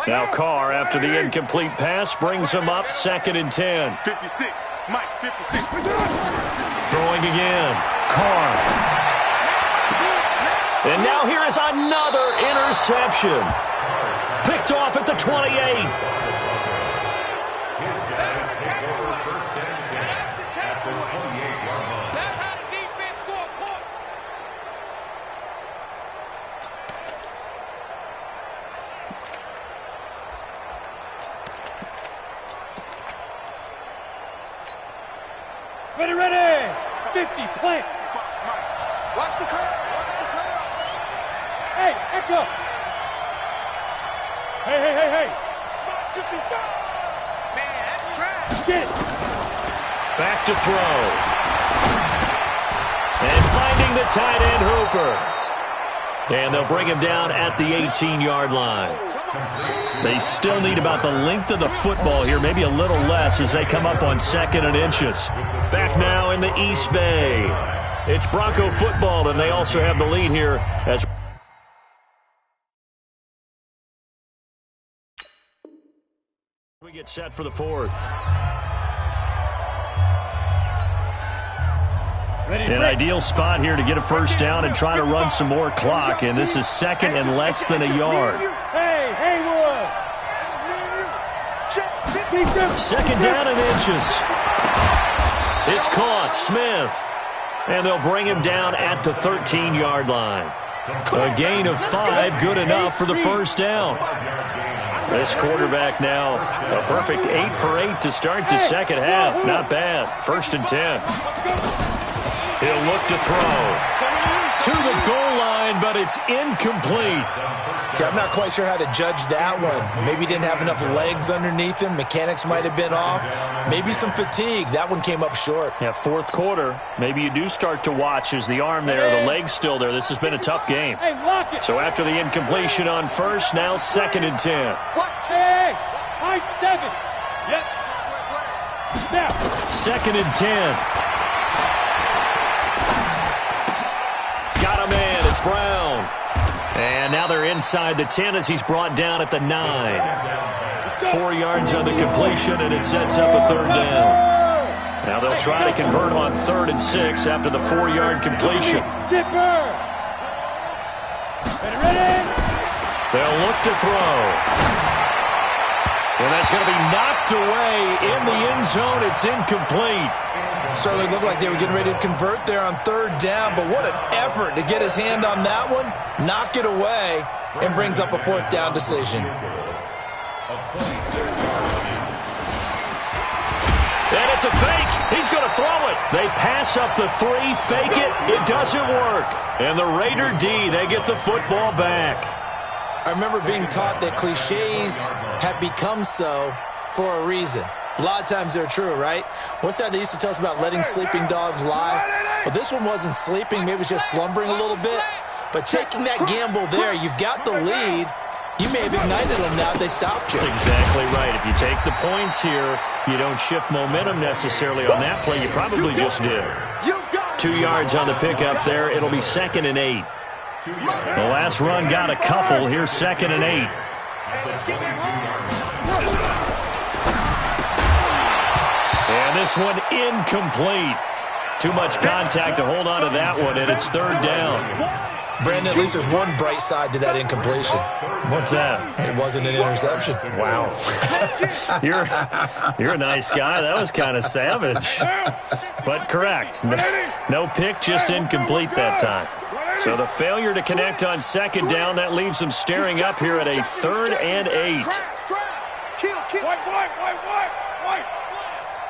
Now Carr, after the incomplete pass, brings him up 2nd and 10. 56. Mike, 56. Throwing again. Carr. And now here is another interception. Picked off at the 28. Ready. 50, plant. Watch the curve. Hey, echo. Hey. 55. Man, that's trash. Get it. Back to throw. And finding the tight end Hooper. And they'll bring him down at the 18-yard line. They still need about the length of the football here, maybe a little less as they come up on 2nd and inches. Back now in the East Bay. It's Bronco football, and they also have the lead here as we get set for the 4th. An ideal spot here to get a first down and try to run some more clock, and this is 2nd and less than a yard. Hey, Haywood. 2nd down and inches. It's caught. Smith. And they'll bring him down at the 13-yard line. A gain of 5, good enough for the first down. This quarterback now, a perfect 8 for 8 to start the second half. Not bad. 1st and 10. He'll look to throw. To the goal line, but it's incomplete. I'm not quite sure how to judge that one. Maybe he didn't have enough legs underneath him. Mechanics might have been off. Maybe some fatigue. That one came up short. Yeah, 4th quarter. Maybe you do start to watch as the arm there, the leg's still there. This has been a tough game. Hey, lock it. So after the incompletion on 1st, now 2nd and 10. Hey, high 7. Yep. Now. 2nd and 10. Got a man. It's Brown. And now they're inside the 10 as he's brought down at the 9. 4 yards on the completion, and it sets up a 3rd down. Now they'll try to convert on 3rd and 6 after the 4-yard completion. Zipper. Ready. They'll look to throw. And that's going to be knocked away in the end zone. It's incomplete. Certainly looked like they were getting ready to convert there on 3rd down, but what an effort to get his hand on that one, knock it away, and brings up a 4th down decision. And it's a fake. He's going to throw it. They pass up the 3, fake it. It doesn't work. And the Raider D, they get the football back. I remember being taught that cliches have become so for a reason. A lot of times they're true, right? What's that they used to tell us about letting sleeping dogs lie? Well, this one wasn't sleeping. Maybe it was just slumbering a little bit. But taking that gamble there, you've got the lead. You may have ignited them now if they stopped you. That's exactly right. If you take the points here, you don't shift momentum necessarily on that play. You probably just did. 2 yards on the pickup there. It'll be 2nd and 8. The last run got a couple. Here's 2nd and 8. And this one incomplete. Too much contact to hold on to that one, and it's 3rd down. Brandon, at least there's one bright side to that incompletion. What's that? It wasn't an interception. Wow. You're a nice guy. That was kind of savage. But correct. No pick, just incomplete that time. So the failure to connect on 2nd down, that leaves them staring up here at a 3rd and 8. White.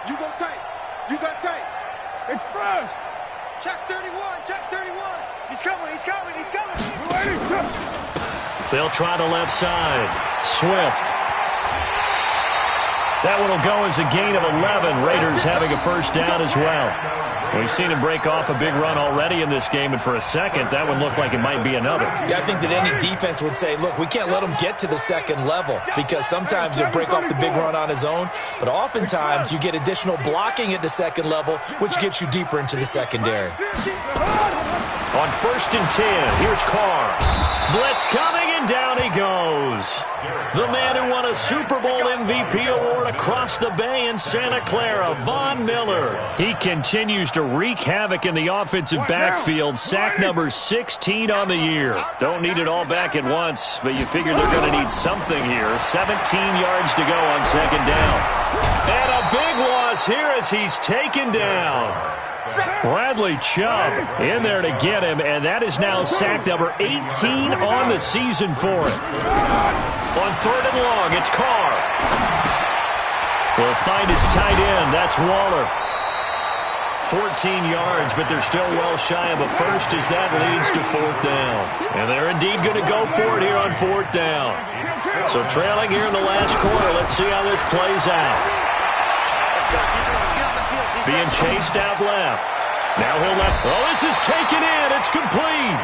You go tight. You got tight. Express. Check 31. Check 31. He's coming. They'll try the left side. Swift. That one will go as a gain of 11. Raiders having a 1st down as well. We've seen him break off a big run already in this game, and for a second, that one looked like it might be another. Yeah, I think that any defense would say, look, we can't let him get to the 2nd level because sometimes he'll break off the big run on his own, but oftentimes you get additional blocking at the 2nd level, which gets you deeper into the secondary. On 1st and 10, here's Carr. Blitz coming, and down he goes. The man who won a Super Bowl MVP award across the Bay in Santa Clara, Von Miller. He continues to wreak havoc in the offensive backfield. Sack number 16 on the year. Don't need it all back at once, but you figure they're going to need something here. 17 yards to go on 2nd down. And a big loss here as he's taken down. Bradley Chubb in there to get him, and that is now sack number 18 on the season for him. On 3rd and long, it's Carr. Will find his tight end. That's Waller. 14 yards, but they're still well shy of a first as that leads to 4th down. And they're indeed going to go for it here on 4th down. So trailing here in the last quarter. Let's see how this plays out. Being chased out left. Now he'll left. Oh, this is taken in. It's complete.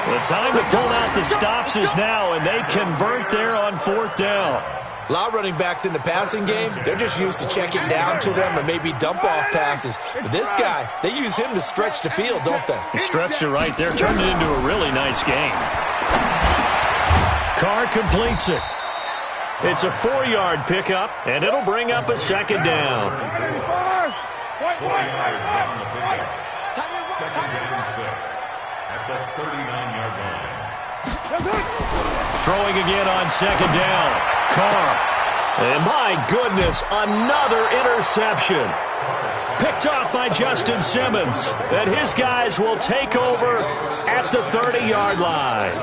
The time to pull out the stops is now, and they convert there on 4th down. A lot of running backs in the passing game, they're just used to checking down to them or maybe dump-off passes. But this guy, they use him to stretch the field, don't they? He stretched it right there, turned it into a really nice game. Carr completes it. It's a 4-yard pickup, and it'll bring up a 2nd down. Second and 6 at the 39-yard line. Throwing again on 2nd down. Carr. And my goodness, another interception. Picked off by Justin Simmons. And his guys will take over at the 30-yard line.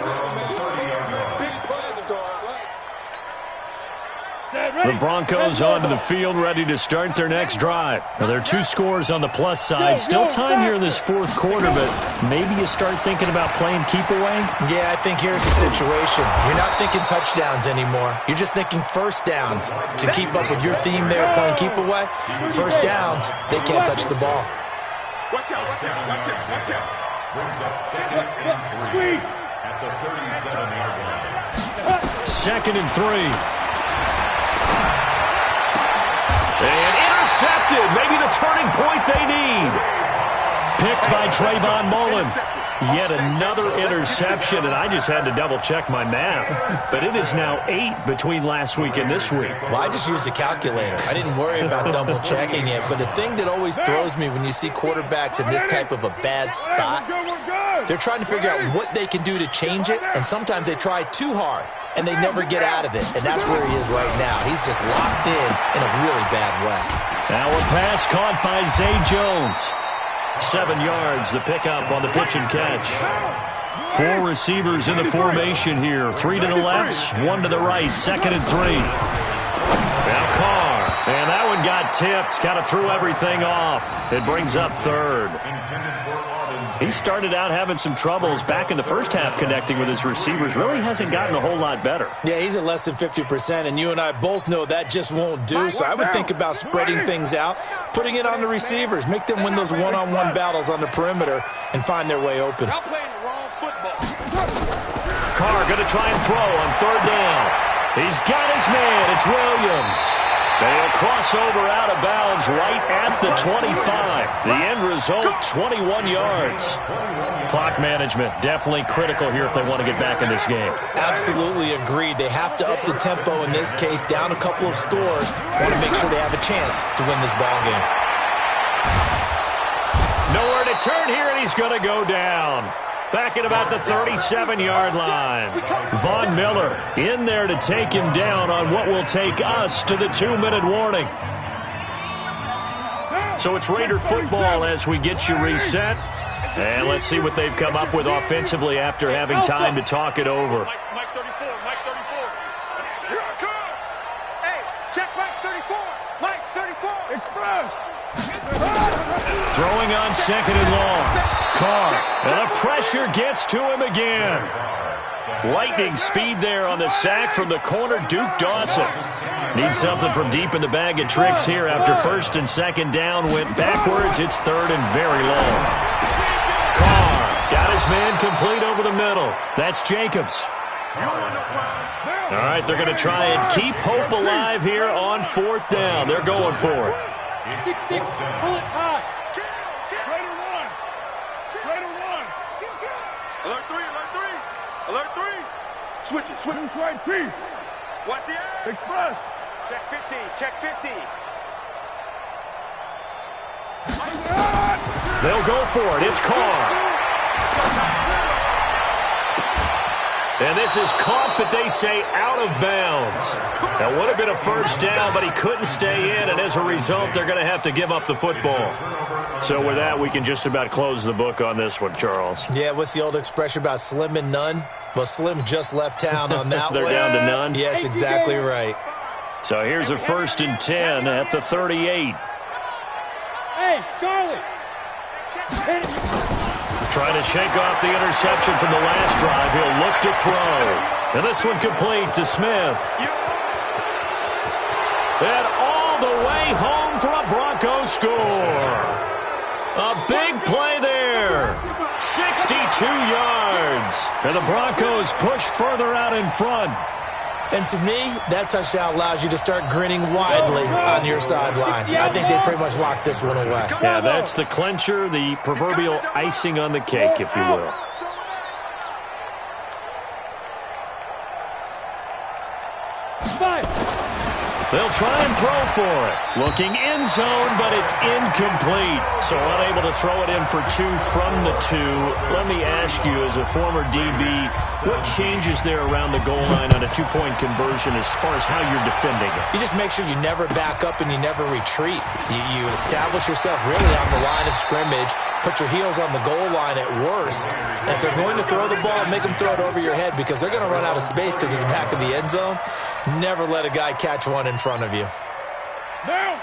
The Broncos onto the field, ready to start their next drive. Now, there are 2 scores on the plus side. Still time here in this 4th quarter, but maybe you start thinking about playing keep away? Yeah, I think here's the situation. You're not thinking touchdowns anymore. You're just thinking 1st downs. To keep up with your theme there, playing keep away, 1st downs, they can't touch the ball. Watch out. Brings up 2nd and 3 at the 37-yard line. 2nd and 3. And intercepted. Maybe the turning point they need. Picked by Trayvon Mullen. Yet another interception, and I just had to double-check my math. But it is now 8 between last week and this week. Well, I just used a calculator. I didn't worry about double-checking it. But the thing that always throws me when you see quarterbacks in this type of a bad spot, they're trying to figure out what they can do to change it, and sometimes they try too hard, and they never get out of it. And that's where he is right now. He's just locked in a really bad way. Now a pass caught by Zay Jones. 7 yards, the pickup on the pitch and catch. 4 receivers in the formation here. 3 to the left, 1 to the right. 2nd and 3. Now Carr. And that one one got tipped, kind of threw everything off. It brings up third. He started out having some troubles back in the first half connecting with his receivers. Really hasn't gotten a whole lot better. Yeah, he's at less than 50%, and you and I both know that just won't do. So I would think about spreading things out, putting it on the receivers, make them win those one-on-one battles on the perimeter and find their way open. Y'all playing the wrong football. Carr going to try and throw on third down. He's got his man. It's Williams. They'll cross over out of bounds right at the 25. The end result, 21 yards. Clock management definitely critical here if they want to get back in this game. Absolutely agreed. They have to up the tempo in this case, down a couple of scores. Want to make sure they have a chance to win this ball game. Nowhere to turn here, and he's going to go down. Back at about the 37-yard line. Von Miller in there to take him down on what will take us to the 2-minute warning. So it's Raider football as we get you reset. And let's see what they've come up with offensively after having time to talk it over. Mike 34, Mike 34. Here I come. Hey, check Mike 34. Mike 34. Express. Throwing on second and long. Carr, and the pressure gets to him again. Lightning speed there on the sack from the corner, Duke Dawson. Needs something from deep in the bag of tricks here after first and second down went backwards. It's third and very long. Carr got his man complete over the middle. That's Jacobs. All right, they're going to try and keep hope alive here on fourth down. They're going for it. 6-6, pull it high. Raider one. Raider one. Alert three, alert three. Alert three. Switch it, switch it. Right, chief. What's the ad? Express. Check 15. Check 15. They'll go for it. It's Carr. And this is caught, but they say out of bounds. That would have been a first down, but he couldn't stay in, and as a result, they're going to have to give up the football. So with that, we can just about close the book on this one, Charles. Yeah, what's the old expression about slim and none? Well, Slim just left town on that They're one. down to none? Yes, exactly right. So here's a 1st and 10 at the 38. Hey, Charlie. Trying to shake off the interception from the last drive. He'll look to throw. And this one complete to Smith. And all the way home for a Broncos score. A big play there. 62 yards. And the Broncos push further out in front. And to me, that touchdown allows you to start grinning widely on your sideline. I think they pretty much locked this one away. Yeah, that's the clincher, the proverbial icing on the cake, if you will. They'll try and throw for it. Looking end zone, but it's incomplete. So unable to throw it in for two from the two. Let me ask you, as a former DB, what changes there around the goal line on a two-point conversion as far as how you're defending it? You just make sure you never back up and you never retreat. You establish yourself really on the line of scrimmage, put your heels on the goal line at worst. And if they're going to throw the ball, make them throw it over your head because they're going to run out of space because of the back of the end zone. Never let a guy catch one in front of you.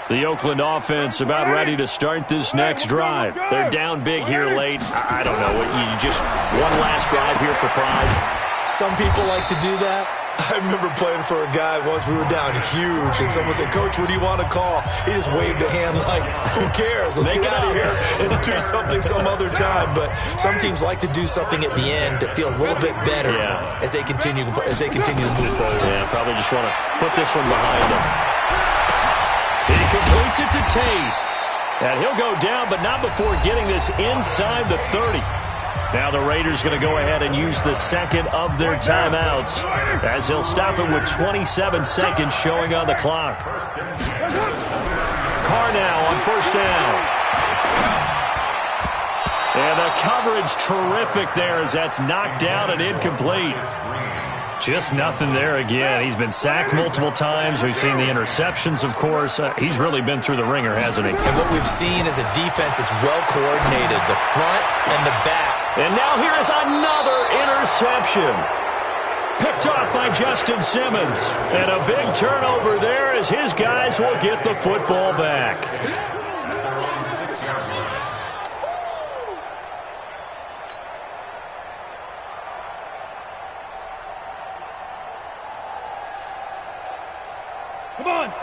The Oakland offense about ready to start this next drive. They're down big here late. I don't know. You just one last drive here for pride. Some people like to do that. I remember playing for a guy once. We were down huge, and someone said, "Coach, what do you want to call?" He just waved a hand like, "Who cares? Let's get out of here and do something some other time." But some teams like to do something at the end to feel a little bit better as they continue to move forward. Yeah, probably just want to put this one behind them. He completes it to Tate, and he'll go down, but not before getting this inside the 30. Now the Raiders going to go ahead and use the second of their timeouts as he'll stop it with 27 seconds showing on the clock. Carr now on first down. And the coverage terrific there as that's knocked down and incomplete. Just nothing there again. He's been sacked multiple times. We've seen the interceptions, of course. He's really been through the ringer, hasn't he? And what we've seen is a defense that's well coordinated, the front and the back. And now here is another interception. Picked off by Justin Simmons. And a big turnover there as his guys will get the football back.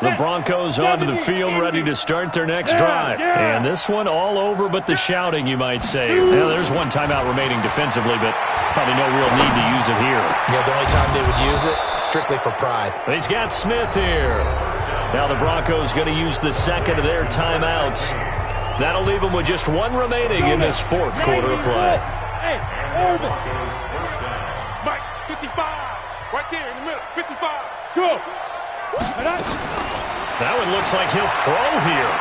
The Broncos onto the field ready to start their next drive. And this one all over but the shouting, you might say. Now, there's one timeout remaining defensively, but probably no real need to use it here. Yeah, the only time they would use it, strictly for pride. He's got Smith here. Now the Broncos going to use the second of their timeouts. That'll leave them with just one remaining in this fourth quarter of play. Hey, hold it. Mike, 55. Right there in the middle. 55. Go. That one looks like he'll throw here.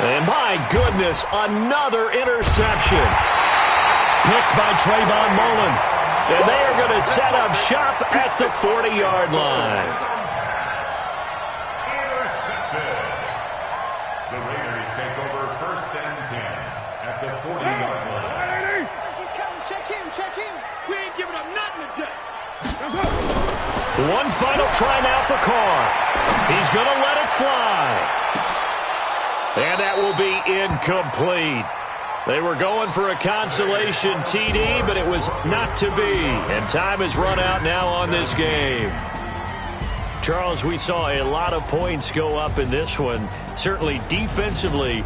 And my goodness, another interception. Picked by Trayvon Mullen. And they are going to set up shop at the 40-yard line. Intercepted. The Raiders take over 1st and 10 at the 40-yard line. He's coming. Check him. Check him. We ain't giving up nothing today. One final try now for Carr. He's going to let it fly. And that will be incomplete. They were going for a consolation TD, but it was not to be. And time has run out now on this game. Charles, we saw a lot of points go up in this one. Certainly defensively,